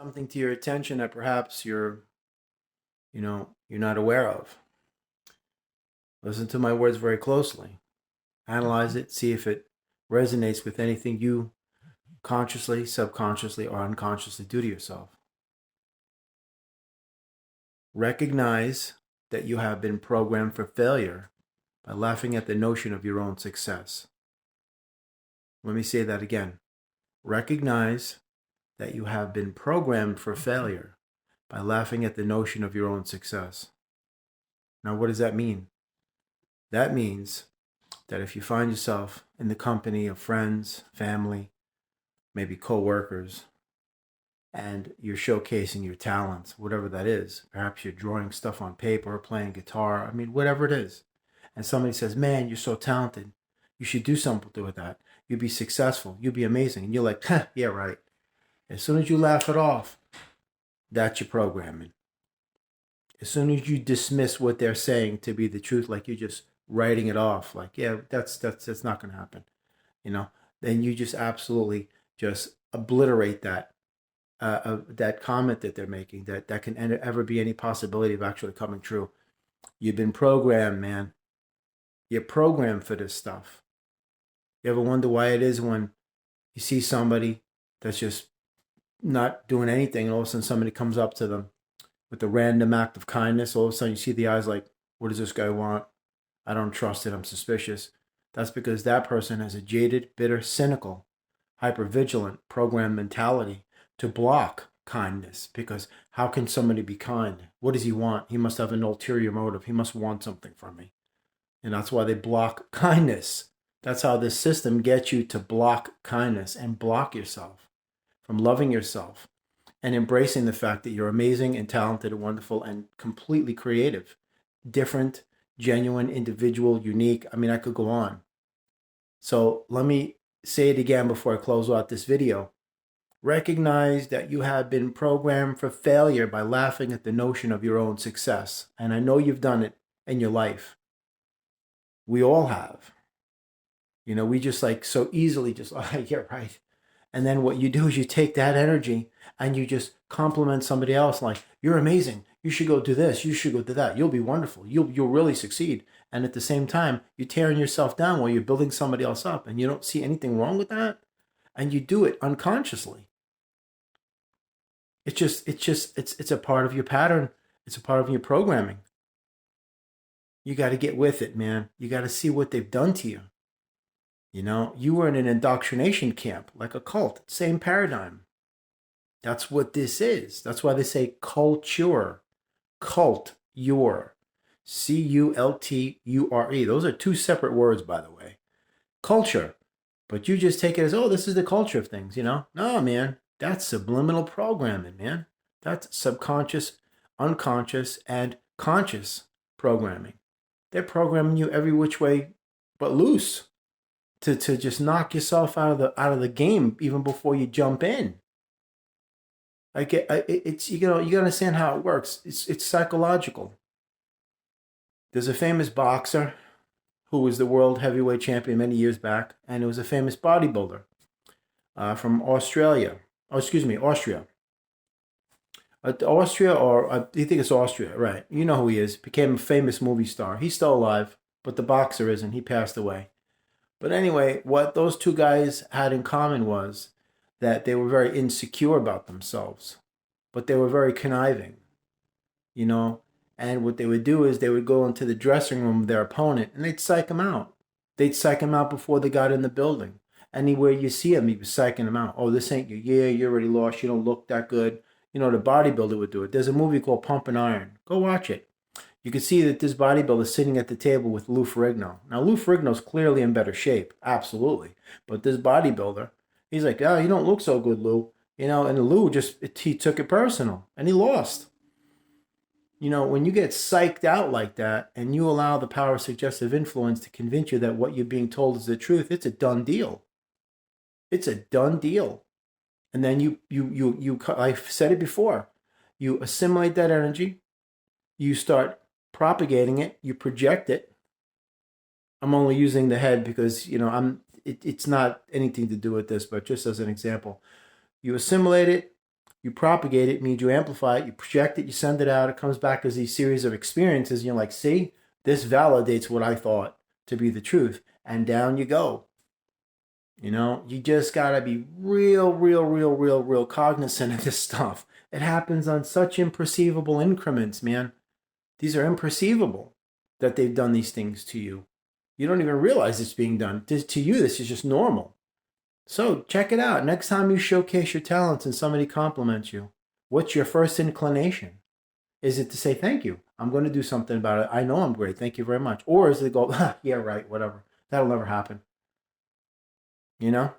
something to your attention that perhaps you're not aware of. Listen to my words very closely. Analyze it, see if it resonates with anything you consciously, subconsciously, or unconsciously do to yourself. Recognize that you have been programmed for failure by laughing at the notion of your own success. Let me say that again. Recognize that you have been programmed for failure by laughing at the notion of your own success. Now, what does that mean? That means that if you find yourself in the company of friends, family, maybe co-workers, and you're showcasing your talents, whatever that is, perhaps you're drawing stuff on paper, playing guitar, whatever it is, and somebody says, man, you're so talented, you should do something with that, you'd be successful, you'd be amazing, and you're like, yeah, right. As soon as you laugh it off, that's your programming. As soon as you dismiss what they're saying to be the truth, like you're just writing it off, like, yeah, that's not going to happen, then you just absolutely just obliterate that comment that they're making, that can ever be any possibility of actually coming true. You've been programmed, man. You're programmed for this stuff. You ever wonder why it is when you see somebody that's just not doing anything, and all of a sudden somebody comes up to them with a random act of kindness, all of a sudden you see the eyes like, what does this guy want? I don't trust it, I'm suspicious. That's because that person has a jaded, bitter, cynical, hypervigilant, programmed mentality to block kindness. Because how can somebody be kind? What does he want? He must have an ulterior motive. He must want something from me. And that's why they block kindness. That's how this system gets you to block kindness and block yourself from loving yourself and embracing the fact that you're amazing and talented and wonderful and completely creative, different, genuine, individual, unique. I could go on. So let me say it again before I close out this video. Recognize that you have been programmed for failure by laughing at the notion of your own success. And I know you've done it in your life. We all have. We just like so easily just, oh, yeah, right. And then what you do is you take that energy and you just compliment somebody else like, you're amazing. You should go do this. You should go do that. You'll be wonderful. You'll really succeed. And at the same time, you're tearing yourself down while you're building somebody else up. And you don't see anything wrong with that. And you do it unconsciously. It's a part of your pattern. It's a part of your programming. You got to get with it, man. You got to see what they've done to you. You were in an indoctrination camp, like a cult, same paradigm. That's what this is. That's why they say culture, cult, your, culture. Those are two separate words, by the way. Culture. But you just take it as, oh, this is the culture of things, No, man, that's subliminal programming, man. That's subconscious, unconscious, and conscious programming. They're programming you every which way but loose. To just knock yourself out of the game even before you jump in. It's you gotta understand how it works. It's psychological. There's a famous boxer who was the world heavyweight champion many years back, and it was a famous bodybuilder from Australia. Oh, excuse me, Austria. Austria, or I think it's Austria, right? You know who he is. Became a famous movie star. He's still alive, but the boxer isn't. He passed away. But anyway, what those two guys had in common was that they were very insecure about themselves, but they were very conniving, And what they would do is they would go into the dressing room of their opponent and they'd psych him out. They'd psych him out before they got in the building. Anywhere you see him, he was psyching him out. Oh, this ain't your year. You already lost. You don't look that good. The bodybuilder would do it. There's a movie called Pumping Iron. Go watch it. You can see that this bodybuilder is sitting at the table with Lou Ferrigno. Now, Lou Ferrigno's clearly in better shape, absolutely. But this bodybuilder, he's like, oh, you don't look so good, Lou. And Lou he took it personal, and he lost. When you get psyched out like that, and you allow the power of suggestive influence to convince you that what you're being told is the truth, it's a done deal. It's a done deal. And then I've said it before, you assimilate that energy, you start propagating it, you project it. I'm only using the head because, it's not anything to do with this, but just as an example. You assimilate it, You propagate it, means you amplify it, you project it, you send it out, it comes back as these series of experiences, and you're like, see, this validates what I thought to be the truth. And down you go. You know, you just gotta be real cognizant of this stuff. It happens on such imperceivable increments, man. These are imperceivable that they've done these things to you. You don't even realize it's being done. To you, this is just normal. So check it out. Next time you showcase your talents and somebody compliments you, what's your first inclination? Is it to say thank you? I'm going to do something about it. I know I'm great. Thank you very much. Or is it go, yeah, right, whatever. That'll never happen. You know?